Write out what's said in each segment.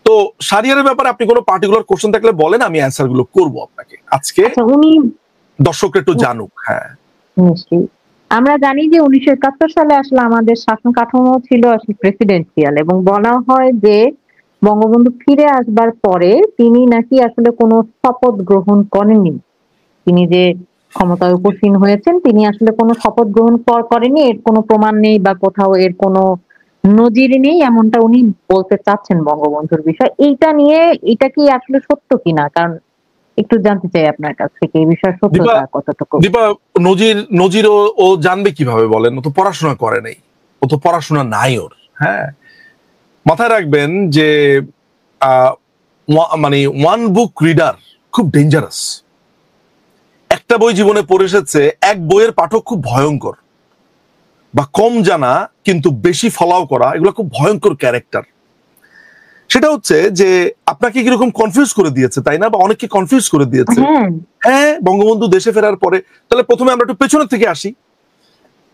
তো শারিয়ারের ব্যাপারে আপনি কোনো পার্টিকুলার কোশ্চেন থাকলে বলেন, আমি অ্যান্সার গুলো করবো আপনাকে আজকে। উনি দর্শকরা একটু জানুক। হ্যাঁ, নিশ্চয়ই আমরা জানি যে 1971 সালে আসলে আমাদের শাসন কাঠামো ছিল আসলে প্রেসিডেন্সিয়াল, এবং বলা হয় যে বঙ্গবন্ধু ফিরে আসবার পরে তিনি নাকি আসলে কোনো শপথ গ্রহণ করেননি। তিনি যে ক্ষমতায় উপসীন হয়েছেন, তিনি আসলে কোনো শপথ গ্রহণ করেননি, এর কোনো প্রমাণ নেই বা কোথাও এর কোনো নজির নেই, এমনটা উনি বলতে চাচ্ছেন বঙ্গবন্ধুর বিষয়। এইটা নিয়ে এটা কি আসলে সত্য কিনা, কারণ একটু জানতে চাই আপনার কাছ থেকে এই বিষয়ের সত্যতা কতটুকু। দীপা, নজির ও জানবে কিভাবে বলেন? ও তো পড়াশোনা করে নাই, ও তো পড়াশোনা নাই ওর। হ্যাঁ, মাথায় রাখবেন যে মানে ওয়ান বুক রিডার খুব ডেঞ্জারাস। একটা বই জীবনে পড়ে এসেছে, এক বইয়ের পাঠক খুব ভয়ঙ্কর, বা কম জানা কিন্তু বেশি ফলাও করা, এগুলো খুব ভয়ঙ্কর ক্যারেক্টার। সেটা হচ্ছে যে আপনাকে কিরকম কনফিউজ করে দিয়েছে, তাই না? বা অনেককে কনফিউজ করে দিয়েছে। হ্যাঁ, বঙ্গবন্ধু দেশে ফেরার পরে। তাহলে প্রথমে আমরা একটু পেছনের থেকে আসি।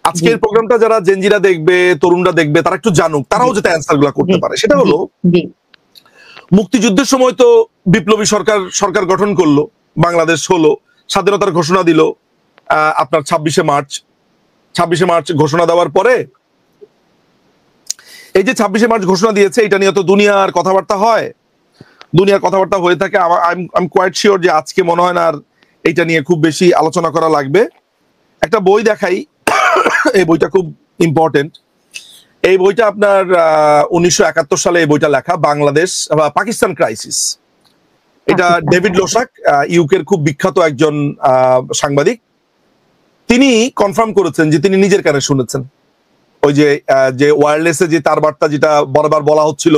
আজকের প্রোগ্রামটা যারা জেনজিরা দেখবে, তরুণরা দেখবে, তারা একটু জানুক, তারাও যাতে অ্যান্সার গুলা করতে পারে। সেটা হলো, মুক্তিযুদ্ধের সময় তো বিপ্লবী সরকার গঠন করলো, বাংলাদেশ হলো, স্বাধীনতার ঘোষণা দিল আপনার 26শে মার্চ ঘোষণা দেওয়ার পরে, এই যে 26শে মার্চ ঘোষণা দিয়েছে, এটা নিয়ে তো দুনিয়ার কথাবার্তা হয়ে থাকে। আই এম কোয়াইট শিওর যে আজকে মনে হয় না আর এইটা নিয়ে খুব বেশি আলোচনা করা লাগবে। একটা বই দেখাই, এই বইটা খুব ইম্পর্টেন্ট। এই বইটা আপনার 1971 সালে এই বইটা লেখা, বাংলাদেশ পাকিস্তান ক্রাইসিস। এটা ডেভিড লোসাক, ইউকের খুব বিখ্যাত একজন সাংবাদিক। তিনি কনফার্ম করেছেন যে তিনি নিজের কানে শুনেছেন ওই যে ওয়্যারলেসে যে তার বার্তা যেটা বারবার বলা হচ্ছিল,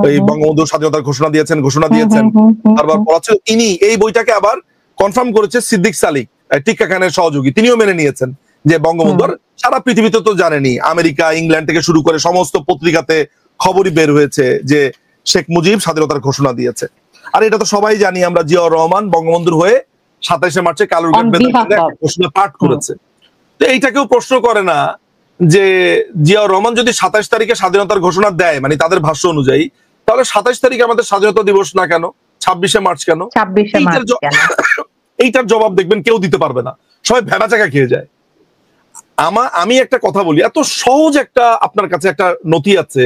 ওই বঙ্গবন্ধু স্বাধীনতার ঘোষণা দিয়েছেন বারবার বলা হচ্ছিল। ইনি এই বইটাকে আবার কনফার্ম করেছে সিদ্দিক সালিক, টিক্কা খানের সহযোগী, তিনিও মেনে নিয়েছেন যে বঙ্গবন্ধুর সারা পৃথিবীতে তো জানেনি, আমেরিকা, ইংল্যান্ড থেকে শুরু করে সমস্ত পত্রিকাতে খবরই বের হয়েছে যে শেখ মুজিব স্বাধীনতার ঘোষণা দিয়েছে। আর এটা তো সবাই জানি আমরা, জিয়াউর রহমান বঙ্গবন্ধুর হয়ে 27শে মার্চে কালুরঘাট ঘোষণা পাঠ করেছে। তো এইটাকেও প্রশ্ন করে না যে জিয়াউর রহমান যদি 27 তারিখে স্বাধীনতার ঘোষণা দেয়, মানে তাদের ভাষ্য অনুযায়ী, তাহলে 27 তারিখে আমাদের স্বাধীনতা দিবস না কেন, 26শে মার্চ কেন? এইটার জবাব দেখবেন কেউ দিতে পারবে না, সবাই ভেবাচাকা খেয়ে যায়। আমি একটা কথা বলি, এত সহজ একটা আপনার কাছে একটা নথি আছে,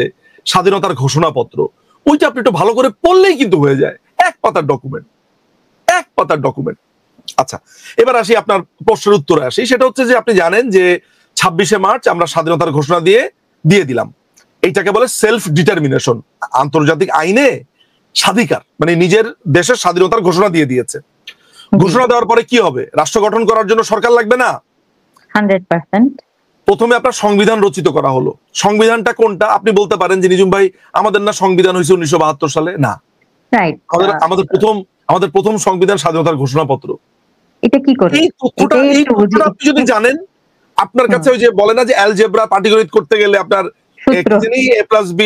স্বাধীনতার ঘোষণাপত্র, ওইটা আপনি একটু ভালো করে পড়লেই কিন্তু হয়ে যায়, এক পাতার ডকুমেন্ট। আচ্ছা, এবার আসি আপনার প্রশ্নের উত্তরে আসি। সেটা হচ্ছে যে আপনি জানেন যে 26শে মার্চ আমরা স্বাধীনতার ঘোষণা দিয়ে দিলাম। এইটাকে বলে সেলফ ডিটারমিনেশন, আন্তর্জাতিক আইনে স্বাধিকার, মানে নিজের দেশের স্বাধীনতার ঘোষণা দিয়ে দিয়েছে। ঘোষণা দেওয়ার পরে কি হবে? রাষ্ট্র গঠন করার জন্য সরকার লাগবে না? 100%। প্রথমে আপনার সংবিধান রচিত করা হলো। সংবিধানটা কোনটা আপনি বলতে পারেন যে নিজুম ভাই, আমাদের না সংবিধান হয়েছে 1972 সালে? না, আমাদের প্রথম সংবিধান স্বাধীনতার ঘোষণাপত্র। এটা কি করে? এই তথ্যটা আপনি যদি জানেন, আপনার কাছে ওই যে বলে না যে অ্যালজেব্রা পাটিগণিত করতে গেলে আপনার a+b²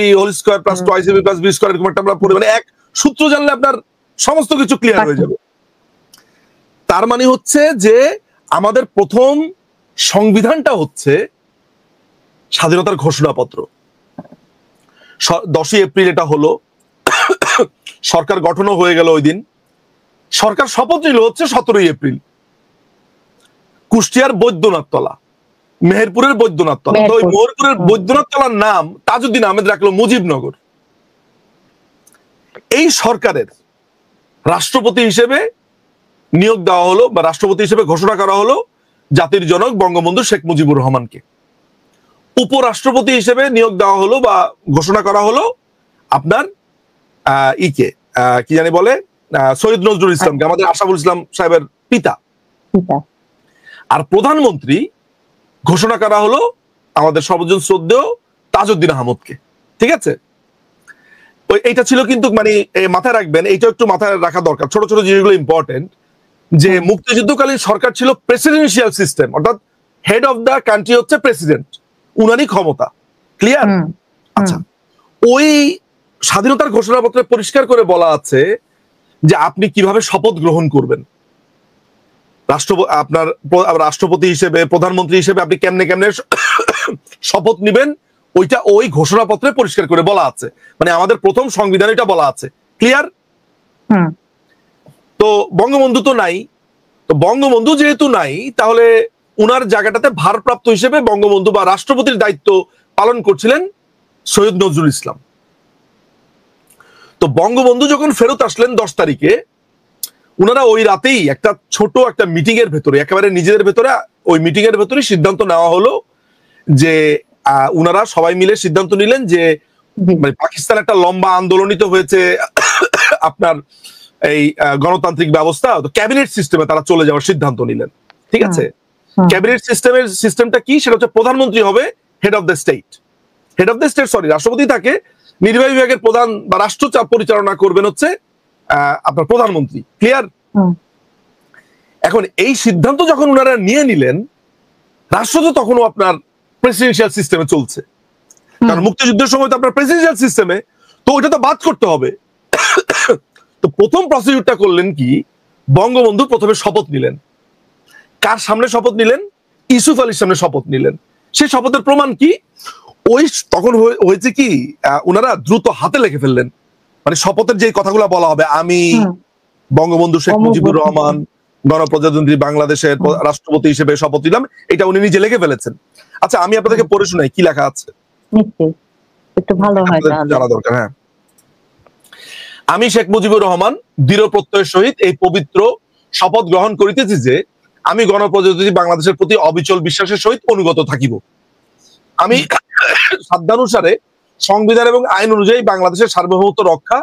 এরকম একটা আমরা পরিমাণে এক সূত্র জানলে আপনার সমস্ত কিছু ক্লিয়ার হয়ে যাবে। তার মানে হচ্ছে যে আমাদের প্রথম সংবিধানটা হচ্ছে স্বাধীনতার ঘোষণাপত্র। 10ই এপ্রিল এটা হলো, সরকার গঠনও হয়ে গেল ওই দিন। সরকার শপথ নিল হচ্ছে 17ই এপ্রিল, কুষ্টিয়ার বৈদ্যনাথ তলা, মেহেরপুরের বৈদ্যনাথ তলা। তো ওই মেহেরপুরের বৈদ্যনাথ তলার নাম তাজউদ্দিন আহমেদ রাখলো মুজিবনগর। এই সরকারের রাষ্ট্রপতি হিসেবে নিয়োগ দেওয়া হলো, বা রাষ্ট্রপতি হিসেবে ঘোষণা করা হলো জাতির জনক বঙ্গবন্ধু শেখ মুজিবুর রহমানকে। উপরাষ্ট্রপতি হিসেবে নিয়োগ দেওয়া হলো বা ঘোষণা করা হলো আপনার কি জানি বলে, সৈয়দ নজরুল ইসলামকে, আমাদের আশরাফুল ইসলাম সাহেবের পিতা। আর প্রধানমন্ত্রী ঘোষণা করা হলো আমাদের সর্বজন শ্রদ্ধেয় তাজউদ্দিন আহমদকে। ঠিক আছে, এইটা ছিল কিন্তু, মানে মাথায় রাখবেন, এইটা একটু মাথায় রাখা দরকার, ছোট ছোট জিনিসগুলো ইম্পর্টেন্ট। যে মুক্তিযুদ্ধকালীন সরকার ছিল প্রেসিডেন্সিয়াল সিস্টেম, অর্থাৎ হেড অফ দ্য কান্ট্রি হচ্ছে প্রেসিডেন্ট, উনারই ক্ষমতা। ক্লিয়ার? আচ্ছা, ওই স্বাধীনতার ঘোষণাপত্রে পরিষ্কার করে বলা আছে যে আপনি কিভাবে শপথ গ্রহণ করবেন, আপনার রাষ্ট্রপতি হিসেবে, প্রধানমন্ত্রী হিসেবে আপনি কেমনে শপথ নিবেন, ওইটা ওই ঘোষণাপত্রে পরিষ্কার করে বলা আছে। মানে আমাদের প্রথম সংবিধানে এটা বলা আছে, ক্লিয়ার? তো বঙ্গবন্ধু তো নাই, তো বঙ্গবন্ধু যেহেতু নাই, তাহলে উনার জায়গাটাতে ভারপ্রাপ্ত হিসেবে বঙ্গবন্ধু বা রাষ্ট্রপতির দায়িত্ব পালন করছিলেন সৈয়দ নজরুল ইসলাম। তো বঙ্গবন্ধু যখন ফেরত আসলেন 10 তারিখে, উনারা ওই রাতেই একটা ছোট একটা মিটিং এর ভেতরে, একেবারে নিজেদের ভেতরে, ওই মিটিং এর ভেতরে সিদ্ধান্ত নেওয়া হলো যে উনারা সবাই মিলে সিদ্ধান্ত নিলেন যে মানে পাকিস্তান একটা লম্বা আন্দোলনিত হয়েছে আপনার এই গণতান্ত্রিক ব্যবস্থা, তো ক্যাবিনেট সিস্টেমে তারা চলে যাওয়ার সিদ্ধান্ত নিলেন। ঠিক আছে, ক্যাবিনেট সিস্টেমটা কি? সেটা হচ্ছে প্রধানমন্ত্রী হবে হেড অফ দ্য স্টেট, রাষ্ট্রপতি থাকে, নির্বাহী বিভাগের প্রধান বা রাষ্ট্র পরিচালনা করবেন হচ্ছে আপনার প্রধানমন্ত্রী। ক্লিয়ার? এখন এই সিদ্ধান্ত যখন ওনারা নিয়ে নিলেন, রাষ্ট্র তো তখনও আপনার প্রেসিডেন্সিয়াল সিস্টেমে চলছে, কারণ মুক্তিযুদ্ধের সময় তো আপনার প্রেসিডেন্সিয়াল সিস্টেমে, তো ওইটা তো বাদ করতে হবে। তো প্রথম প্রসিডিউরটা করলেন কি, বঙ্গবন্ধু প্রথমে শপথ নিলেন। কার সামনে শপথ নিলেন? ইউসুফ আলীর সামনে শপথ নিলেন। সেই শপথের প্রমাণ কি? ওই তখন হয়েছে কি, ওনারা দ্রুত হাতে লিখে ফেললেন, মানে শপথের যে কথাগুলো বলা হবে, আমি বঙ্গবন্ধু শেখ মুজিবুর রহমান গণপ্রজাতন্ত্রী বাংলাদেশের রাষ্ট্রপতি হিসেবে শপথ নিলাম, এটা উনি নিজে লিখে ফেলেছেন। আচ্ছা, আমি আপনাদেরকে পড়ে শোনাই কি লেখা আছে, একটু ভালো হয় জানা দরকার। হ্যাঁ, আমি শেখ মুজিবুর রহমান দৃঢ় প্রত্যয়ের সহিত এই পবিত্র শপথ গ্রহণ করিতেছি যে আমি গণপ্রজাতন্ত্রী বাংলাদেশের প্রতি অবিচল বিশ্বাসের সহিত অনুগত থাকিব। আমি সাধ্যানুসারে সংবিধান এবং আইন অনুযায়ী বাংলাদেশের সার্বভৌমত্ব রক্ষা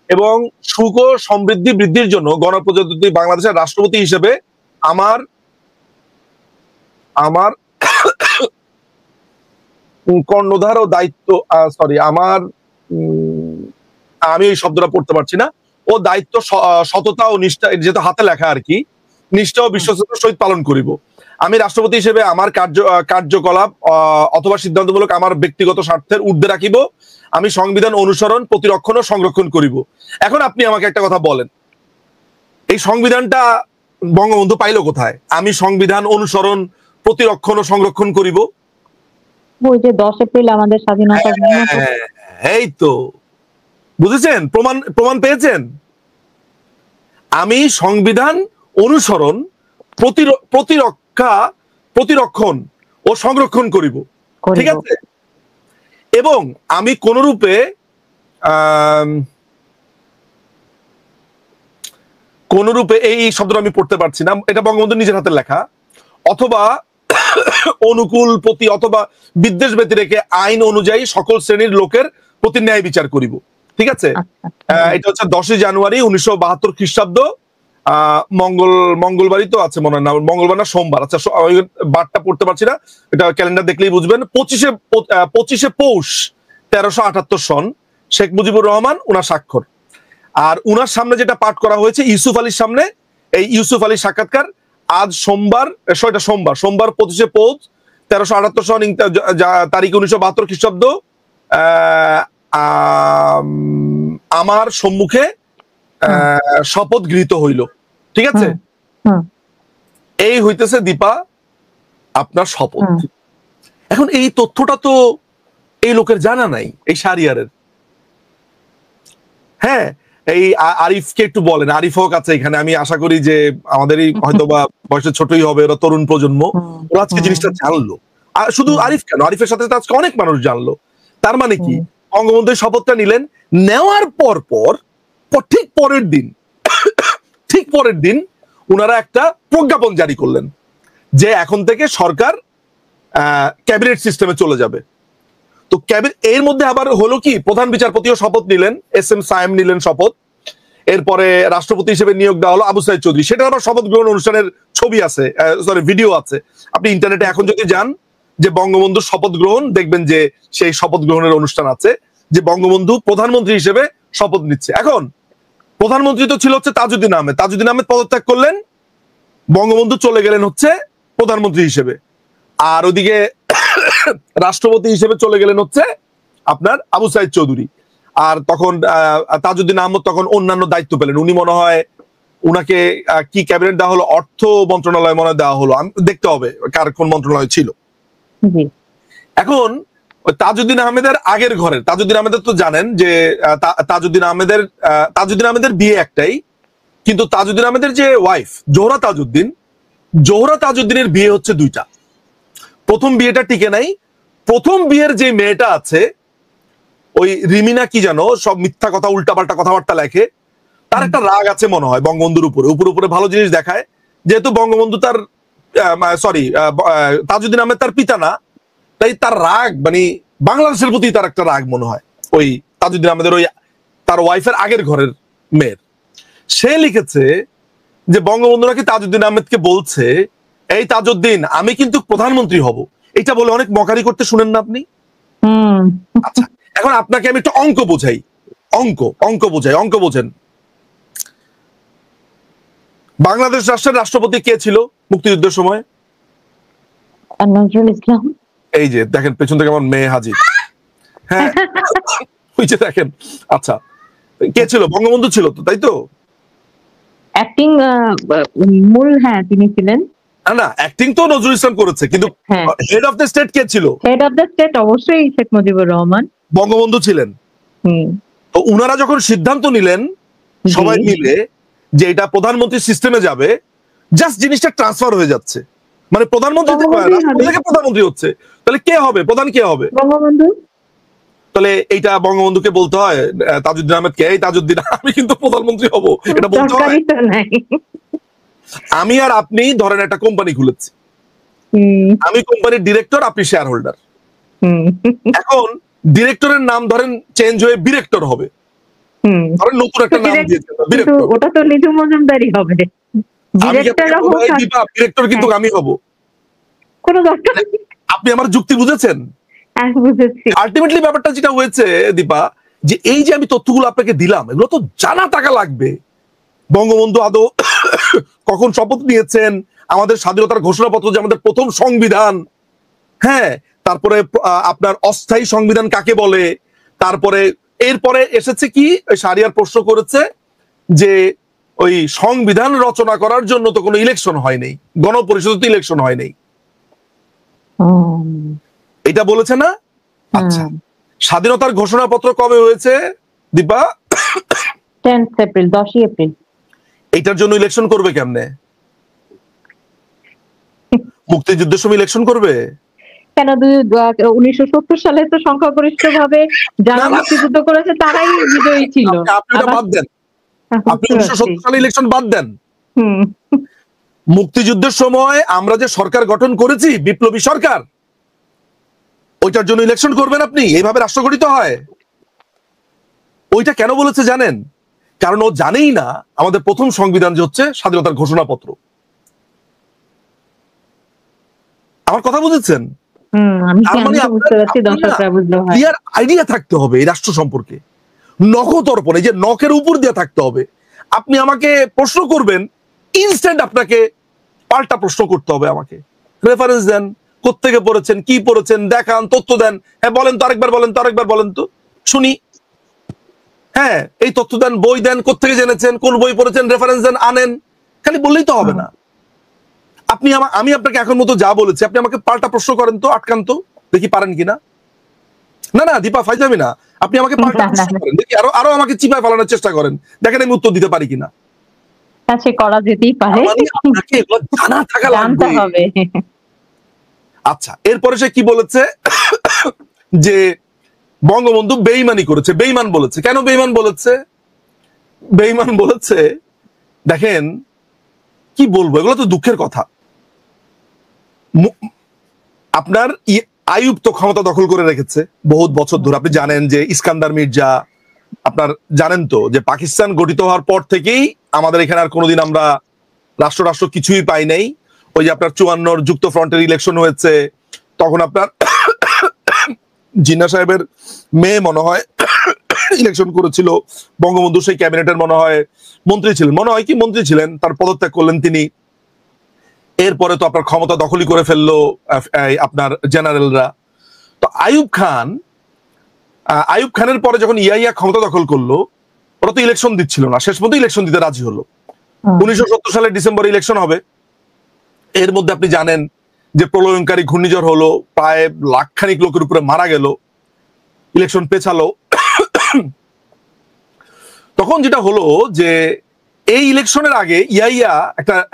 এবং সুখ ও সমৃদ্ধি বৃদ্ধির জন্য গণপ্রজাতন্ত্রী বাংলাদেশের রাষ্ট্রপতি হিসেবে আমার আমার কর্ণধার ও দায়িত্ব, আমি এই শব্দটা পড়তে পারছি না, ও দায়িত্ব সততা ও নিষ্ঠা, যেহেতু হাতে লেখা আর কি, নিষ্ঠা ও বিশ্বস্ততার সহিত পালন করিব। আমি রাষ্ট্রপতি হিসেবে আমার কার্যকলাপ অথবা সিদ্ধান্তমূলক আমার ব্যক্তিগত স্বার্থের ঊর্ধ্বে রাখিব। আমি সংবিধান অনুসরণ, প্রতিরক্ষণ ও সংরক্ষণ করিব। এখন আপনি আমাকে একটা কথা বলেন, এই সংবিধানটা বঙ্গবন্ধু পাইল কোথায়? আমি সংবিধান অনুসরণ, প্রতিরক্ষণ ও সংরক্ষণ করিব। ওই যে 10 এপ্রিল আমাদের স্বাধীনতা, এই তো বুঝেছেন, প্রমাণ পেয়েছেন। আমি সংবিধান অনুসরণ, প্রতিরক্ষণ ও সংরক্ষণ করিব। ঠিক আছে, এবং আমি কোনরূপে এই শব্দটা আমি পড়তে পারছি না, এটা বঙ্গবন্ধু নিজের হাতে লেখা, অথবা অনুকূল প্রতি অথবা বিদ্বেষ ব্যতি রেখে আইন অনুযায়ী সকল শ্রেণীর লোকের প্রতি ন্যায় বিচার করিব। ঠিক আছে, এটা হচ্ছে 10 জানুয়ারি 1972 খ্রিস্টাব্দ, মঙ্গলবারই তো আছে মনে হয়, না মঙ্গলবার না সোমবার, আচ্ছা বারটা পড়তে পারছি না, এটা ক্যালেন্ডার দেখলেই বুঝবেন। 25শে পৌষ 1378 সন, শেখ মুজিবুর রহমান উনার স্বাক্ষর। আর উনার সামনে যেটা পাঠ করা হয়েছে ইউসুফ আলীর সামনে, এই ইউসুফ আলীর সাক্ষাৎকার আজ সোমবার 25শে পৌষ 1378 সন তারিখ 1972 খ্রিস্টাব্দ আমার সম্মুখে শপথ গৃহীত হইল। ঠিক আছে, এই হইতেছে দীপা আপনার শপথ। এখন এই তথ্যটা তো এই লোকের জানা নাই, এই শাহরিয়ারের। হ্যাঁ, এই আরিফকে একটু বলেন, আরিফও কাছে এখানে, আমি আশা করি যে আমাদেরই হয়তো বা বয়সে ছোটই হবে, ওরা তরুণ প্রজন্ম, ওরা আজকে জিনিসটা জানলো। আর শুধু আরিফ কেন, আরিফের সাথে আজকে অনেক মানুষ জানলো। তার মানে কি, বঙ্গবন্ধু শপথটা নিলেন, নেওয়ার পর ঠিক পরের দিন ওনারা একটা প্রজ্ঞাপন জারি করলেন যে এখন থেকে সরকার ক্যাবিনেট সিস্টেমে চলে যাবে। তো এর মধ্যে আবার হলো কি, প্রধান বিচারপতিও শপথ নিলেন, SM সায়েম নিলেন শপথ। এরপরে রাষ্ট্রপতি হিসেবে নিয়োগ দেওয়া হলো আবু সাইদ চৌধুরী। সেটা আবার শপথ গ্রহণ অনুষ্ঠানের ছবি আছে, ভিডিও আছে, আপনি ইন্টারনেটে এখন যদি যান যে বঙ্গবন্ধুর শপথ গ্রহণ, দেখবেন যে সেই শপথ গ্রহণের অনুষ্ঠান আছে, যে বঙ্গবন্ধু প্রধানমন্ত্রী হিসেবে শপথ নিচ্ছে। এখন প্রধানমন্ত্রী তো ছিল হচ্ছে তাজউদ্দিন আহমেদ পদত্যাগ করলেন, বঙ্গবন্ধু চলে গেলেন হচ্ছে প্রধানমন্ত্রী হিসেবে। আর ওদিকে রাষ্ট্রপতি হিসেবে চলে গেলেন হচ্ছে আপনার আবু সাইদ চৌধুরী। আর তখন তাজউদ্দিন আহমদ তখন অন্যান্য দায়িত্ব পেলেন। উনি মনে হয় উনাকে কি ক্যাবিনেট দেওয়া হলো, অর্থ মন্ত্রণালয় মনে দেওয়া হলো, আমি দেখতে হবে কার কোন মন্ত্রণালয় ছিল। এখন ওই তাজউদ্দিন আহমেদের আগের ঘরের, তাজউদ্দিন আহমেদের তো জানেন যে তাজউদ্দিন আহমেদের বিয়ে একটাই, কিন্তু তাজউদ্দিন আহমেদের যে ওয়াইফ জোহরা তাজউদ্দিনের বিয়ে হচ্ছে দুইটা। প্রথম বিয়েটা টিকে নাই। প্রথম বিয়ের যে মেয়েটা আছে ওই রিমিনা কি জানো, সব মিথ্যা কথা উল্টাপাল্টা কথাবার্তা লেখে, তার একটা রাগ আছে মনে হয় বঙ্গবন্ধুর উপরে, উপরে ভালো জিনিস দেখায়, যেহেতু বঙ্গবন্ধু তার তাজউদ্দিন আহমেদ তার পিতা না, তাই তার রাগ মানে বাংলাদেশের প্রতি তার একটা রাগ মনে হয় ওই তাজউদ্দিন আহমেদের ওই তার ওয়াইফের আগের ঘরের মেয়ের। সে লিখেছে যে বঙ্গবন্ধু নাকি তাজউদ্দিন আহমেদকে বলছে, এই তাজউদ্দিন আমি কিন্তু প্রধানমন্ত্রী হব, এটা বলে অনেক মকারি করতে শুনেন না আপনি? আচ্ছা, এখন আপনাকে আমি একটা অঙ্ক বোঝাই, অঙ্ক বোঝেন। বাংলাদেশ রাষ্ট্রের রাষ্ট্রপতি কে ছিল মুক্তিযুদ্ধের সময়? নজরুল ইসলাম। এই যে দেখেন পেছন থেকে আমার মেয়ে হাজির, হ্যাঁ ওই যে দেখেন। আচ্ছা, কে ছিল? বঙ্গবন্ধু ছিল তো, তাই তো? অ্যাক্টিং মূল, হ্যাঁ তিনি ছিলেন। না, অ্যাক্টিং তো নজরুল ইসলাম করেছে, কিন্তু হেড অফ দ্য স্টেট কে ছিল? হেড অফ দ্য স্টেট অবশ্যই শেখ মুজিবুর রহমান, বঙ্গবন্ধু ছিলেন। তো উনারা যখন সিদ্ধান্ত নিলেন সবাই মিলে যে এটা প্রধানমন্ত্রী সিস্টেমে যাবে, জাস্ট জিনিসটা ট্রান্সফার হয়ে যাচ্ছে, মানে প্রধানমন্ত্রী থেকে প্রধানমন্ত্রী হচ্ছে, তাহলে কে হবে প্রধান? কে হবে? বঙ্গবন্ধু। তাহলে এইটা বঙ্গবন্ধুকে বলতে হয় তাজউদ্দিন আহমেদকে, এই তাজউদ্দিন আমি কিন্তু প্রধানমন্ত্রী হব, এটা বলতে হয়? আমি আর আপনি ধরেন একটা কোম্পানি খুলেছি, আমি কোম্পানির ডিরেক্টর, আপনি শেয়ার হোল্ডার। এখন ডিরেক্টরের নাম ধরেন চেঞ্জ হয়ে ডিরেক্টর হবে, ধরেন নতুন একটা নাম দিয়েছে ডিরেক্টর, ওটা তো নিধু মজুমদারই হবে। ডিরেক্টর কিন্তু আমি হব, কোনো দরকার। আপনি আমার যুক্তি বুঝেছেন? আলটিমেটলি ব্যাপারটা যেটা হয়েছে দীপা, যে এই যে আমি তথ্যগুলো আপনাকে দিলাম, এগুলো তো জানা টাকা লাগবে। বঙ্গবন্ধু আদৌ কখন শপথ নিয়েছেন, আমাদের স্বাধীনতার ঘোষণাপত্র যে আমাদের প্রথম সংবিধান, হ্যাঁ, তারপরে আপনার অস্থায়ী সংবিধান কাকে বলে, তারপরে এরপরে এসেছে কি শাহরিয়ার প্রশ্ন করেছে যে ওই সংবিধান রচনা করার জন্য তো কোনো ইলেকশন হয়নি, গণপরিষদে ইলেকশন হয়নি, এটা বলেছে না? আচ্ছা, স্বাধীনতার ঘোষণাপত্র কবে হয়েছে দীপা? 10 April, 10 April. এটার জন্য ইলেকশন করবে কেমনে? মুক্তিযুদ্ধের সময় ইলেকশন করবে কেন? 1970 সালে তো সংখ্যাগরিষ্ঠ ভাবে যারা মুক্তিযুদ্ধ করেছে তারাই বিজয়ী ছিল। আপনি ওটা বাদ দেন, আপনি 1970 সালে ইলেকশন বাদ দেন। মুক্তিযুদ্ধের সময় আমরা যে সরকার গঠন করেছি, বিপ্লবী সরকার, ওইটার জন্য ইলেকশন করবেন আপনি? এইভাবে রাষ্ট্র গঠিত হয়? ওইটা কেন বলেছে জানেন? কারণ ও জানেই না আমাদের প্রথম সংবিধান যে হচ্ছে স্বাধীনতার ঘোষণাপত্র। আমার কথা বুঝেছেন? ক্লিয়ার আইডিয়া থাকতে হবে এই রাষ্ট্র সম্পর্কে, নখদর্পণ, এই যে নখের উপর দিয়ে থাকতে হবে। আপনি আমাকে প্রশ্ন করবেন, ইনস্ট্যান্ট আপনাকে পাল্টা প্রশ্ন করতে হবে, আমাকে রেফারেন্স দেন, কোত্থেকে পড়েছেন, কি পড়েছেন, দেখান, তথ্য দেন। হ্যাঁ বলেন তো, আরেকবার বলেন তো, আরেকবার বলেন তো শুনি। হ্যাঁ, এই তথ্য দেন, বই দেন, কোত্থেকে জেনেছেন, কোন বই পড়েছেন, রেফারেন্স দেন, আনেন। খালি বললেই তো হবে না। আপনি আমি আপনাকে এখন মতো যা বলেছি, আপনি আমাকে পাল্টা প্রশ্ন করেন তো, আটকান তো, দেখি পারেন কিনা। না না দীপা, ফাইজামি না, আপনি আমাকে পাল্টা প্রশ্ন করেন, দেখি আরো আমাকে চিপায় ফেলানোর চেষ্টা করেন, দেখেন আমি উত্তর দিতে পারি কিনা। সে করা যেতেই পারে, আপনাকে এগুলো জানা থাকা লাগবে। আচ্ছা, এরপরে সে কি বলেছে যে বঙ্গবন্ধু বেঈমানি করেছে, বেঈমান বলেছে। কেন বেঈমান বলেছে? বেঈমান বলেছে, দেখেন কি বলবো, এগুলো তো দুঃখের কথা। আপনার আইয়ুব তো ক্ষমতা দখল করে রেখেছে বহুত বছর ধরে। আপনি জানেন যে ইস্কান্দার মির্জা, আপনার জানেন তো যে পাকিস্তান গঠিত হওয়ার পর থেকেই আমাদের এখানে আর কোনোদিন আমরা রাষ্ট্র কিছুই পাই নাই। ওই যে আপনার 54 যুক্ত ফ্রন্টের ইলেকশন হয়েছে, তখন আপনার জিন্না সাহেবের মেয়ে মনে হয় ইলেকশন করেছিল, বঙ্গবন্ধু সেই ক্যাবিনেটের মনে হয় মন্ত্রী ছিলেন, মন্ত্রী ছিলেন, তার পদত্যাগ করলেন তিনি। এরপরে তো আপনার ক্ষমতা দখলই করে ফেললো আপনার জেনারেলরা। তো আইয়ুব খানের পরে যখন ইয়া ক্ষমতা দখল করলো, ওরা তো ইলেকশন দিচ্ছিল না, শেষ পর্যন্ত ইলেকশন দিতে রাজি হলো। 1970 সালের ডিসেম্বরে ইলেকশন হবে। এর মধ্যে আপনি জানেন যে প্রলয়ঙ্কারী ঘূর্ণিঝড় হলো, প্রায় লাখখানিক লোকের উপরে মারা গেল, ইলেকশন পেছালো, তখন যেটা হলো যে এই ইলেকশনের আগে ইয়াইয়া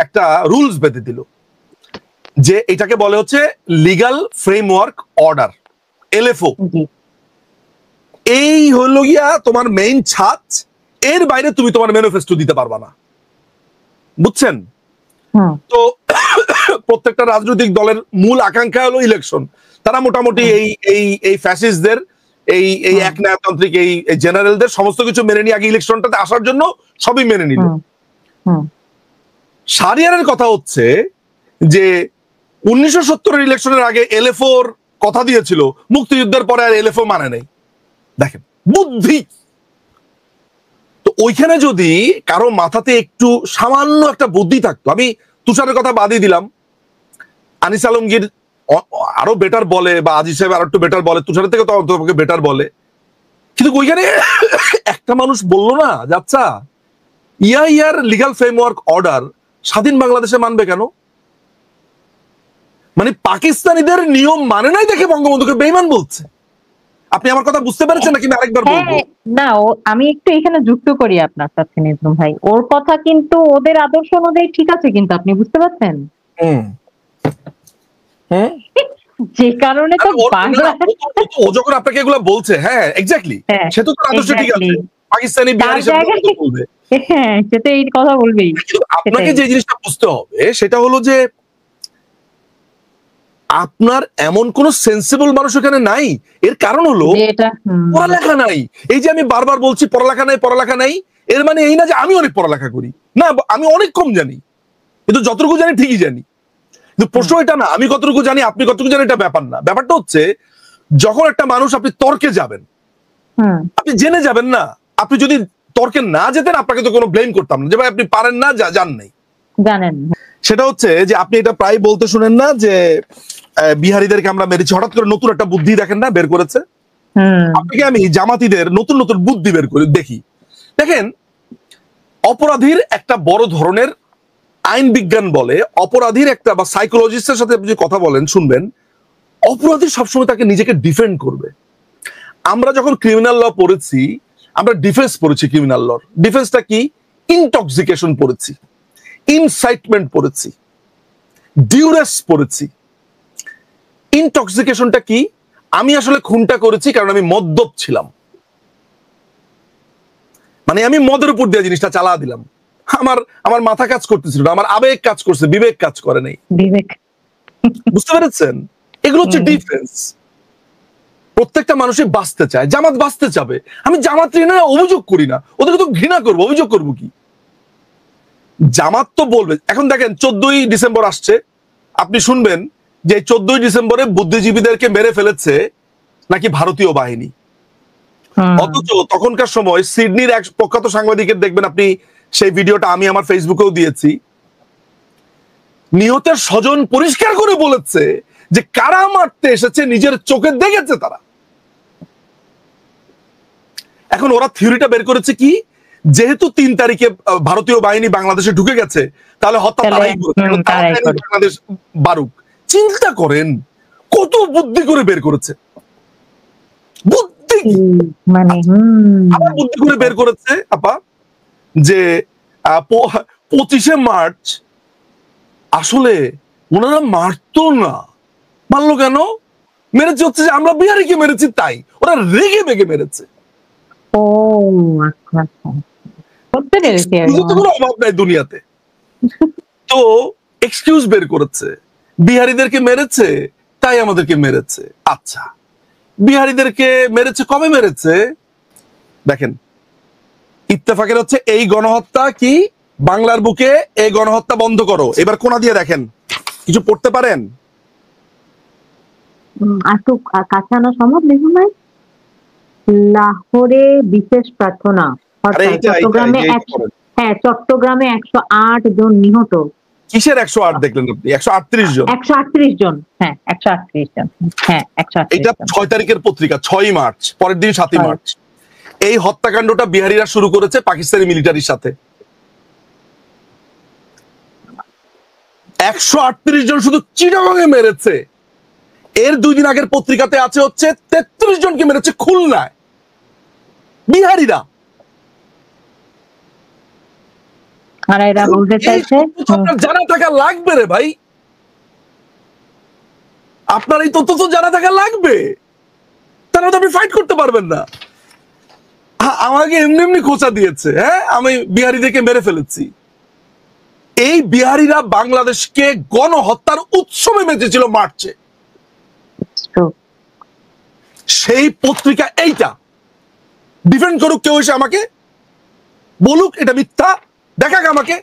একটা রুলস বেঁধে দিল যে এটাকে বলে হচ্ছে লিগ্যাল ফ্রেমওয়ার্ক অর্ডার, এলএফও। এই হলো গিয়া তোমার মেইন ছাদ, এর বাইরে তুমি তোমার ম্যানিফেস্টো দিতে পারবা না, বুঝছেন? তো প্রত্যেকটা রাজনৈতিক দলের মূল আকাঙ্ক্ষা হলো ইলেকশন। তারা মোটামুটি এই ফ্যাসিস্টদের, এই একনায়কতান্ত্রিক এই জেনারেলদের সমস্ত কিছু মেনে নিয়ে আগে ইলেকশনটাতে আসার জন্য সবই মেনে নিল। শাহরিয়ারের কথা হচ্ছে যে 1970-এর ইলেকশনের আগে এলএফওর কথা দিয়েছিল, মুক্তিযুদ্ধের পরে আর এলএফও মানে নেই। দেখেন বুদ্ধি। তো ওইখানে যদি কারো মাথাতে একটু সামান্য একটা বুদ্ধি থাকতো, আমি তুষারের কথা বাদই দিলাম, আনিস আলমগীর আরো বেটার বলে, বা আজিজ সাহেব আরো একটু বেটার বলে, তুষারের থেকে তো অন্ততপক্ষে বেটার বলে, কিন্তু ওইখানে একটা মানুষ বললো না যে আচ্ছা ইয়ার লিগ্যাল ফ্রেমওয়ার্ক অর্ডার স্বাধীন বাংলাদেশে মানবে কেন? মানে পাকিস্তানিদের নিয়ম মানে নাই দেখে বঙ্গবন্ধুকে বেঈমান বলছে। আপনি আমার কথা বুঝতে পেরেছেন নাকি আরেকবার বলবো? না, আমি একটু এখানে যুক্ত করি আপনার সাথে নিজাম ভাই। ওর কথা কিন্তু ওদের আদর্শ অনুযায়ী ঠিক আছে, কিন্তু আপনি বুঝতে পারছেন যে কারণে তো ও যখন আপনাকে এগুলো বলছে, হ্যাঁ এক্স্যাক্টলি, সে তো আদর্শ ঠিক আছে, পাকিস্তানি বিহারি সাথে বলবে, হ্যাঁ সে তো এই কথা বলবেই। আপনাকে যে জিনিসটা বুঝতে হবে সেটা হলো যে আপনার এমন কোন সেন্সিবল মানুষ এখানে নাই। এর কারণ হলো পড়ালেখা নাই। এই যে আমি বারবার বলছি পড়ালেখা নাই পড়ালেখা নাই, এর মানে এই না যে আমি অনেক পড়ালেখা করি, না, আমি অনেক কম জানি, কিন্তু যতটুকু জানি ঠিকই জানি। কিন্তু প্রশ্ন এটা না আমি কতটুকু জানি আপনি কতটুকু জানি, এটা ব্যাপার না। ব্যাপারটা হচ্ছে যখন একটা মানুষ, আপনি তর্কে যাবেন, আপনি জেনে যাবেন না। আপনি যদি তর্কে না যেতেন আপনাকে তো কোনো ব্লেম করতাম না যে ভাই আপনি পারেন না, জান নাই, জানেন। সেটা হচ্ছে যে আপনি এটা প্রায় বলতে শুনেন না যে বিহারীদেরকে আমরা মেরেছি, হঠাৎ করে নতুন একটা বুদ্ধি দেখেন না বের করেছে। আপনাকে আমি জামাতিদের নতুন নতুন বুদ্ধি বের করে দেখি। দেখেন, অপরাধীর একটা বড় ধরনের আইন বিজ্ঞান বলে, অপরাধীর একটা, বা সাইকোলজিস্টের সাথে আপনি কথা বলেন শুনবেন, অপরাধী সবসময় তাকে নিজেকে ডিফেন্ড করবে। আমরা যখন ক্রিমিনাল ল পড়েছি, আমরা ডিফেন্স পড়েছি। ক্রিমিনাল লর ডিফেন্সটা কি? ইনটক্সিকেশন পড়েছি, ইনসাইটমেন্ট পড়েছি, ডিউরেস পড়েছি। ইনটক্সিকেশনটা কি? আমি আসলে খুনটা করেছি কারণ আমি মদ্যপ ছিলাম, মানে আমি মদের উপর দিয়ে জিনিসটা চালা দিলাম, আমার মাথা কাজ করতেছিল, আমার আবেগ কাজ করছে, বিবেক কাজ করে নাই। বুঝতে পেরেছেন? এগুলো হচ্ছে ডিফেন্স। প্রত্যেকটা মানুষই বাঁচতে চায়, জামাত বাঁচতে চাবে। আমি জামাত না অভিযোগ করি না, ওদেরকে তো ঘৃণা করবো, অভিযোগ করবো কি? জামাত তো বলবে। এখন দেখেন 14ই ডিসেম্বর আসছে, আপনি শুনবেন যে 14ই ডিসেম্বরে বুদ্ধিজীবীদেরকে মেরে ফেলেছে নাকি ভারতীয় বাহিনী। অথচ তখনকার সময় সিডনির এক প্রখ্যাত সাংবাদিকের দেখবেন আপনি, সেই ভিডিওটা আমি আমার ফেসবুকেও দিয়েছি, নিহতের স্বজন পরিষ্কার করে বলেছে যে কারা মারতে এসেছে নিজের চোখে দেখেছে তারা। এখন ওরা থিওরিটা বের করেছে কি, যেহেতু 3 তারিখে ভারতীয় বাহিনী বাংলাদেশে ঢুকে গেছে, তাহলে হত্যা তারাই করেছে, বাংলাদেশ বারুক। চিন্তা করেন কত বুদ্ধি করে বের করেছে, বুদ্ধি মানে আবার বুদ্ধি করে বের করেছে আপা, যে 25শে মার্চ আসলে ওনারা মারতো না। মারলো কেন? মেরেছে হচ্ছে যে আমরা বিহারিকে মেরেছি তাই, ওরা রেগে বেগে মেরেছে। ও আচ্ছা, কোনো অভাব নাই দুনিয়াতে। তো এক্সকিউজ বের করেছে, বিহারীদেরকে মেরেছে তাই আমাদেরকে মেরেছে। আচ্ছা, বিহারীদেরকে মেরেছে কবে মেরেছে? দেখেন, ইত্তেফাকের হচ্ছে এই গণহত্যা কি, বাংলার বুকে এই গণহত্যা বন্ধ করো। এবার কোনা দিয়ে দেখেন, কিছু পড়তে পারেন? লাহোরে বিশেষ প্রার্থনা, চট্টগ্রামে 108 জন নিহত। কিসের 108 দেখলেন আপনি? 138 জন। 138 জন, হ্যাঁ 138 জন, হ্যাঁ 138। এটা 6 তারিখের পত্রিকা, 6ই মার্চ, পরের দিন 7ই মার্চ। এই হত্যাকাণ্ডটা বিহারীরা শুরু করেছে পাকিস্তানি মিলিটারির সাথে। 138 জন শুধু চিটাগংয়ে মেরেছে। এর 2 দিন আগের পত্রিকাতে আছে হচ্ছে 33 জনকে মেরেছে খুলনায়, বিহারিরা। আর এরা বলতে চাইছে আপনার জানা থাকা লাগবে রে ভাই, আপনার এই তথ্য তো জানা থাকা লাগবে, তাহলে তো আপনি ফাইট করতে পারবেন না। আমাকে এমনি এমনি খোঁচা দিয়েছে, হ্যাঁ আমি বিহারিদেরকে মেরে ফেলেছি। এই বিহারিরা বাংলাদেশকে গণহত্যার উৎসবে মেতেছিল মার্চে। সেই পত্রিকা এইটা ডিফেন্ড করুক, কেউ এসে আমাকে বলুক এটা মিথ্যা, দেখাক আমাকে।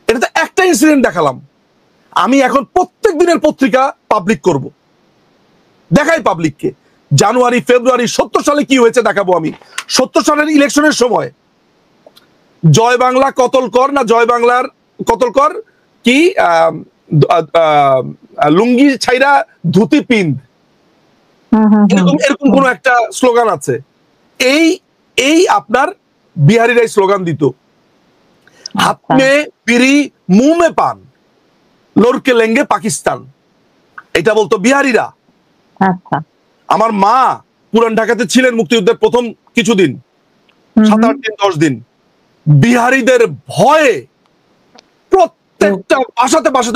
এটা তো একটা ইনসিডেন্ট দেখালাম, আমি এখন প্রত্যেক দিনের পত্রিকা পাবলিক করব, দেখাই পাবলিককে। জানুয়ারি ফেব্রুয়ারি 70 সালে কি হয়েছে দেখাবো আমি। 70 সালের ইলেকশনের সময় জয় বাংলা কতলকর না জয় বাংলার কতলকর কি লুঙ্গি ছাইরা ধুতি পিন্দ, এরকম কোন একটা স্লোগান আছে। এই আপনার বিহারিরাই স্লোগান দিত, হাত মে বিড়ি মুহ মে পান লড়কে লেঙ্গে পাকিস্তান, এটা বলতো বিহারিরা। আচ্ছা, আমার মা পুরান ঢাকাতে ছিলেন মুক্তিযুদ্ধের প্রথম কিছুদিন, 7-8 দিন 10 দিন, বিহারিদের ভয়ে প্রত্যেকটা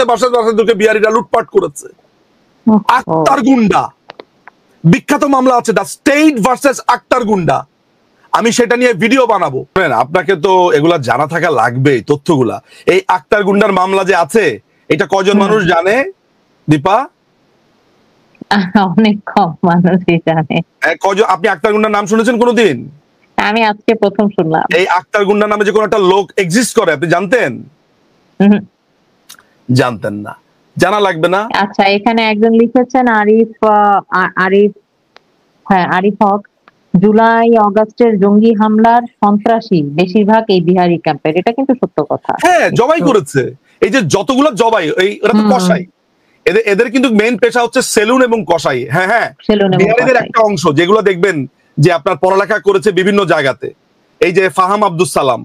বাসাতে বিহারিরা লুটপাট করেছে। আক্তার গুন্ডা বিখ্যাত মামলা আছে, দ্য স্টেট ভার্সেস আক্তার গুন্ডা, আমি সেটা নিয়ে ভিডিও বানাবো। আপনাকে তো এগুলা জানা থাকা লাগবে, তথ্যগুলা। এই আক্তার গুন্ডার মামলা যে আছে, এটা কজন মানুষ জানে দীপা? অনেক কম মানুষই জানে। আপনি আক্তার গুন্ডার নাম শুনেছেন কোনোদিন? আমি আজকে প্রথম শুনলাম। এই আক্তার গুন্ডা নামে যে কোনো একটা লোক এক্সিস্ট করে, আপনি জানতেন? জানতেন না, জানা লাগবে না। আচ্ছা, এখানে একজন লিখেছেন আরিফ হক, জুলাই আগস্টের জঙ্গি হামলার সন্ত্রাসী বেশিরভাগ এই বিহারি ক্যাম্পের, এটা কিন্তু সত্য কথা। হ্যাঁ, জবাই করেছে। এই যে যতগুলো জবাই, এরা তো কসাই, এদের কিন্তু মেইন পেশা হচ্ছে সেলুন এবং কসাই। হ্যাঁ, বিহারিদের একটা অংশ যেগুলো দেখবেন যে আপনার পড়ালেখা করেছে বিভিন্ন জায়গাতে, এই যে ফাহাম আব্দুল সালাম,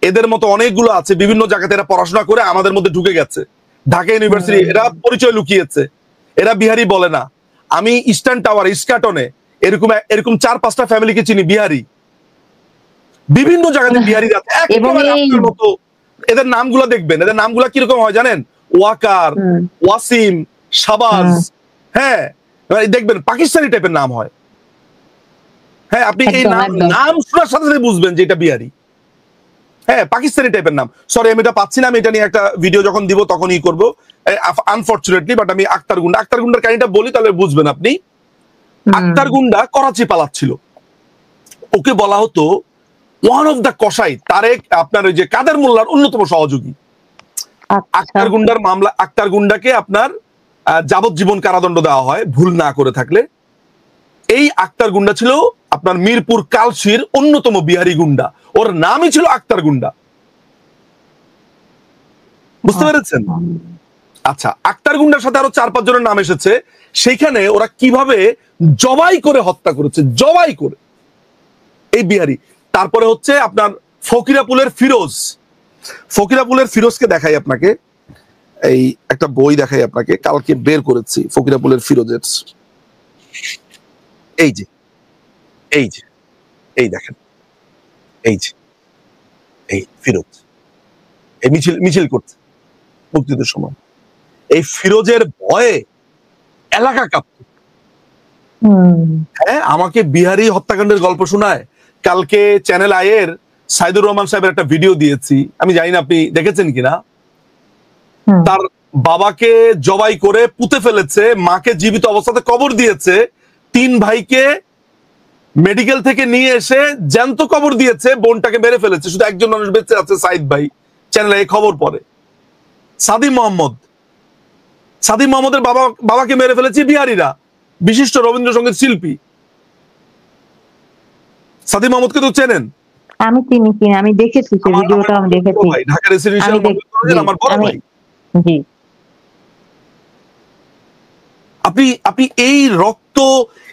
এদের মতো অনেকগুলো আছে বিভিন্ন জায়গাতে, এরা পড়াশোনা করে আমাদের মধ্যে ঢুকে গেছে, ঢাকা ইউনিভার্সিটি, এরা পরিচয় লুকিয়েছে, এরা বিহারি বলে না। আমি ইস্টার্ন টাওয়ার, ইস্কাটনে এরকম 4-5টা ফ্যামিলিকে চিনি বিহারি, বিভিন্ন জায়গাতে বিহারি আছে আপনার মতো। এদের নামগুলো দেখবেন, এদের নামগুলো কিরকম হয় জানেন? ওয়াকার, ওয়াসিম, শাবাজ, হ্যাঁ দেখবেন পাকিস্তানি টাইপের নাম হয়। হ্যাঁ, আপনি এই নাম শোনার সাথে সাথে বুঝবেন যে এটা বিহারি। হ্যাঁ, পাকিস্তানি টাইপের নাম। সরি, আমি এটা পাচ্ছি না, আমি এটা নিয়ে একটা ভিডিও যখন দিব তখনই করবো আনফরচুনেটলি। বাট আমি আক্তার গুন্ডার কাহিনীটা বলি, তাহলে বুঝবেন আপনি। আক্তার গুন্ডা করাচি পালাচ্ছিল, ওকে বলা হতো ওয়ান অফ দ্য কসাই, তারেক আপনার ওই যে কাদের মোল্লার অন্যতম সহযোগী। আক্তার গুন্ডার মামলা, আক্তার গুন্ডাকে আপনার যাবজ্জীবন কারাদণ্ড দেওয়া হয় ভুল না করে থাকলে। এই আক্তার গুন্ডা ছিল আপনার মিরপুর কালশির অন্যতম বিহারি গুন্ডা, ওর নামই ছিল আক্তার গুন্ডা। বুঝতে পেরেছেন? আচ্ছা, আক্তার গুন্ডার সাথে আরো 4-5 জনের নাম এসেছে। সেইখানে ওরা কিভাবে জবাই করে হত্যা করেছে, জবাই করে, এই বিহারি। তারপরে হচ্ছে আপনার ফকিরাপুলের ফিরোজকে দেখাই আপনাকে, এই একটা বই দেখাই আপনাকে, কালকে বের করেছি ফকিরাপুলের ফিরোজের। এই যে এই দেখেন, এই ফিরোজ এই মিছিল করছে মুক্তিযুদ্ধের সময়। এই ফিরোজের ভয়ে এলাকা কাঁপত। হ্যাঁ, আমাকে বিহারি হত্যাকাণ্ডের গল্প শোনায়। কালকে চ্যানেল আইয়ের সাইদুর রহমান সাহেবের একটা ভিডিও দিয়েছি, আমি জানি না আপনি দেখেছেন কিনা। তার বাবাকে জবাই করে পুঁতে ফেলেছে, মাকে জীবিত অবস্থাতে কবর দিয়েছে, 3 ভাইকে মেডিকেল থেকে নিয়ে এসে জ্যান্ত কবর দিয়েছে, বোনটাকে মেরে ফেলেছে, শুধু একজন মানুষ বেঁচে আছে, সাইদ ভাই। চ্যানেলে এই খবর পড়ে। সাদিম মোহাম্মদের বাবাকে মেরে ফেলেছে বিহারিরা, বিশিষ্ট রবীন্দ্রসঙ্গীত শিল্পী। সাদিম মোহাম্মদকে তো চেনেন? আমি চিনি, আমি দেখেছি সেই ভিডিওটা, আমি দেখেছি। ঢাকা রেসিডেন্সিয়াল কলেজের আমার বড় ভাই। জি, আপনি এই রক্ত,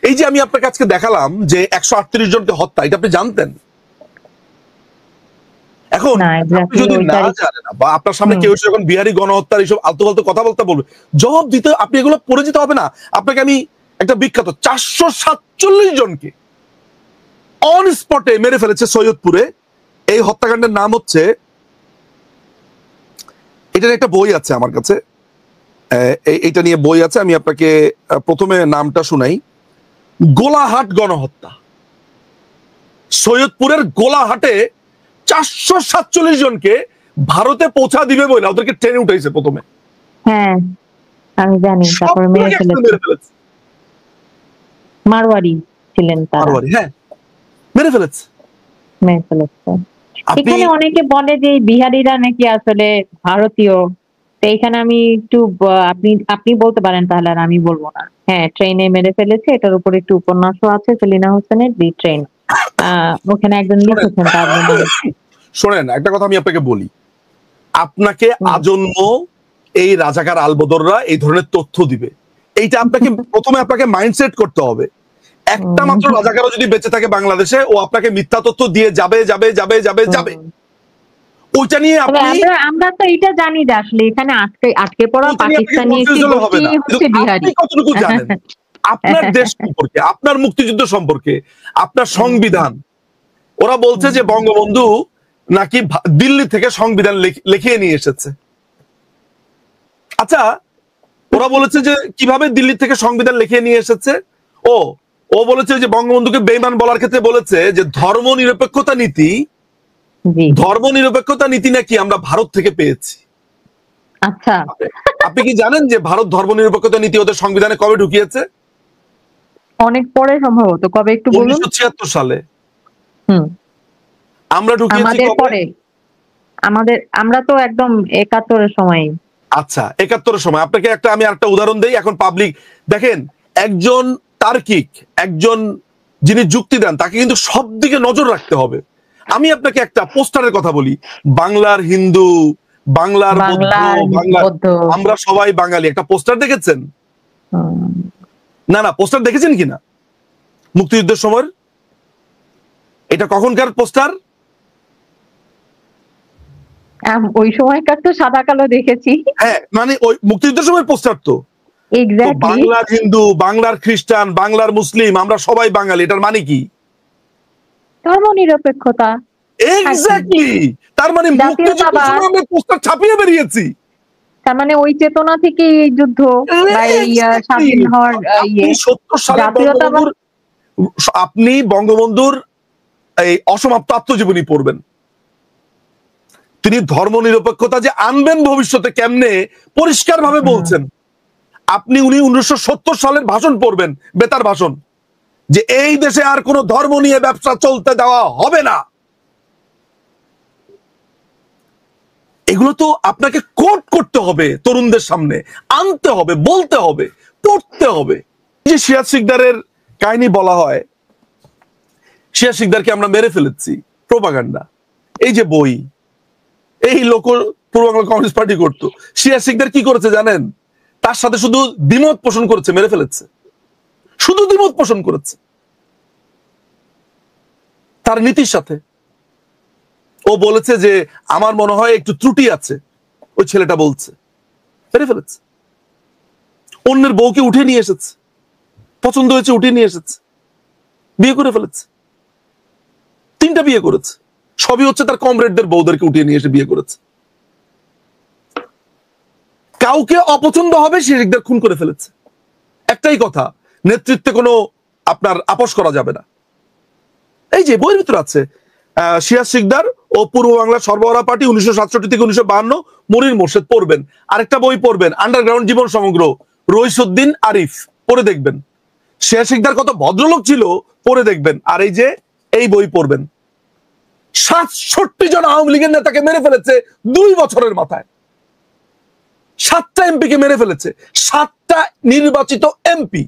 এই যে আমি আপনাকে আজকে দেখালাম যে 138 জনকে হত্যা, এটা আপনি জানতেন? এখন না আপনি এক্স্যাক্টলি যদি না ওইটারই। জানেন বা আপনার সামনে কেউ এসে যখন বিহারি গণহত্যার এইসব আলতু ফালতু কথা বলতে বলবে, জবাব দিতে আপনি এগুলো পড়ে যেতে হবে না। আপনাকে আমি একটা বিখ্যাত 447 জনকে অন স্পটে মেরে ফেলেছে সৈয়দপুরে। এই হত্যাকাণ্ডের নাম হচ্ছে, এটার একটা বই আছে আমার কাছে, এইটা নিয়ে বই আছে, আমি আপনাকে প্রথমে নামটা শুনাই। গোলাহাট গণহত্যা। সৈয়দপুরের গোলাহাটে 447 জনকে ভারতে পৌঁছা দিবে বলে ওদেরকে ট্রেনে উঠাইছে প্রথমে। হ্যাঁ আমি জানি, তারপরে মেরে সবগুলোকে একসাথে ফেলেছে। মেরে ফেলেছে। মারওয়ারি ছিলেন তারা, মারওয়ারি, হ্যাঁ, মেরে ফেলেছে। মেরে ফেলেছে। আপনি এখানে অনেকে বলে যে এই বিহারিরা নাকি আসলে ভারতীয়, তো এখানে আমি একটু আপনি আপনি বলতে পারেন তাহলে, আর আমি বলবো না। হ্যাঁ ট্রেনে মেরে ফেলেছে, এটার উপর একটু উপন্যাসও আছে সেলিনা হোসেনের, দি ট্রেন। ওখানে একজন লিখেছেন তার জন্য। শোনেন, একটা কথা আমি আপনাকে বলি, আপনাকে আজন্ম এই রাজাকার আলবদররা এই ধরনের তথ্য দিবে, এইটা আপনাকে প্রথমে আপনাকে মাইন্ডসেট করতে হবে। একটা মাত্র রাজাকারও যদি বেঁচে থাকে বাংলাদেশে, ও আপনাকে মিথ্যা তথ্য দিয়ে যাবে যাবে যাবে যাবে যাবে। ওইটা নিয়ে আপনি, আমরা তো এটা জানি যে আসলে এখানে আটকে আটকে পড়া ওইটা নিয়ে আপনাকে পাকিস্তানি একটি confused হলে হবে গোষ্ঠী না। হচ্ছে কিন্তু বিহারি। আপনি কতটুকু জানেন আপনার দেশ সম্পর্কে, আপনার মুক্তিযুদ্ধ সম্পর্কে, আপনার সংবিধান? ওরা বলছে যে বঙ্গবন্ধু নাকি দিল্লি থেকে সংবিধান লিখিয়ে নিয়ে এসেছে। আচ্ছা, ওরা বলেছে যে কিভাবে দিল্লি থেকে সংবিধান লিখিয়ে নিয়ে এসেছে। ও বলেছে যে বঙ্গবন্ধুকে বেঈমান বলার ক্ষেত্রে বলেছে যে ধর্মনিরপেক্ষতা নীতি নাকি আমরা ভারত থেকে পেয়েছি। আচ্ছা, আপনি কি জানেন যে ভারত ধর্মনিরপেক্ষতা নীতি ওদের সংবিধানে কবে ঢুকিয়েছে? অনেক পরে সম্ভবত, কবে একটু বলুন। 1976 সালে। হুম, আমরা ঢুকিয়েছি আমাদের কবে? পরে, আমরা তো একদম 71 এর সময়। আচ্ছা, 71 এর সময়। আপনাকে আমি একটা উদাহরণ দেই, এখন পাবলিক দেখেন, একজন তার্কিক, একজন যিনি যুক্তি দেন, তাকে কিন্তু সব দিকে নজর রাখতে হবে। আমি আপনাকে একটা পোস্টারের কথা বলি, বাংলার হিন্দু, বাংলার বৌদ্ধ, আমরা সবাই বাঙালি, একটা পোস্টার দেখেছেন? না, পোস্টার দেখেছেন কিনা মুক্তিযুদ্ধের সময়? এটা কখনকার পোস্টার? ওই সময়কার তো সাদা কালো দেখেছি। হ্যাঁ, মানে ওই মুক্তিযুদ্ধের সময় পোস্টার তো এক্স্যাক্টলি। বাংলার হিন্দু, বাংলার খ্রিস্টান, বাংলার মুসলিম, আমরা সবাই বাঙালি, এটার মানে কি? ধর্মনিরপেক্ষতা। এক্স্যাক্টলি। তার মানে মুক্তিযুদ্ধের সময় আমরা পোস্টার ছাপিয়ে বেরিয়েছি। তার মানে ওই চেতনা থেকে এই যুদ্ধ বা এই স্বাধীন হওয়ার আপনি 70 সালে আপনি বঙ্গবন্ধুর এই অসমাপ্ত আত্মজীবনী পড়বেন। তিনি ধর্মনিরপেক্ষতা যে আনবেন ভবিষ্যতে কেমনে পরিষ্কার ভাবে বলছেন। আপনি 1970 সালের ভাষণ পড়বেন, বেতার ভাষণ, যে এই দেশে আর কোনো ধর্ম নিয়ে ব্যবসা চলতে দেওয়া হবে না। এগুলো তো আপনাকে কোট করতে হবে, তরুণদের সামনে আনতে হবে, বলতে হবে, পড়তে হবে। যে সিরাজ শিকদারের কাহিনী বলা হয়, সিরাজ শিকদারকে আমরা মেরে ফেলেছি, প্রোপাগান্ডা। এই যে বই, এই লোক পূর্ব বাংলা কমিউনিস্ট পার্টি করতো। সিরাজ শিকদার কি করেছে জানেন? তার সাথে শুধু দ্বিমত পোষণ করেছে, মেরে ফেলেছে। শুধু দ্বিমত পোষণ করেছে তার নীতির সাথে। ও বলেছে যে আমার মনে হয় একটু ত্রুটি আছে, ওই ছেলেটা বলছে, মেরে ফেলেছে। অন্যের বউকে উঠে নিয়ে এসেছে, পছন্দ হয়েছে উঠে নিয়ে এসেছে, বিয়ে করে ফেলেছে। 3টা বিয়ে করেছে, সবই হচ্ছে তার কমরেডদের বউদেরকে উঠিয়ে নিয়ে এসে বিয়ে করেছে। কাউকে অপছন্দ হবে সে শিকদার খুন করে ফেলেছে। একটাই কথা, নেতৃত্বে কোনো আপনার আপোষ করা যাবে না। এই যে বইয়ের ভিতরে আছে, সিরাজ শিকদার ও পূর্ব বাংলার সরবরাহ পার্টি 1967 থেকে 1952, মনির মোর্শেদ পড়বেন। আরেকটা বই পড়বেন, আন্ডারগ্রাউন্ড জীবন সমগ্র, রইসুদ্দিন আরিফ, পড়ে দেখবেন। সিরাজ শিকদার কত ভদ্রলোক ছিল, পড়ে দেখবেন। আর এই যে এই বই পড়বেন। 67 জন আওয়ামী লীগের নেতাকে মেরে ফেলেছে 2 বছরের মাথায়। 7টা এমপি কে মেরে ফেলেছে, 7টা নির্বাচিত এমপি।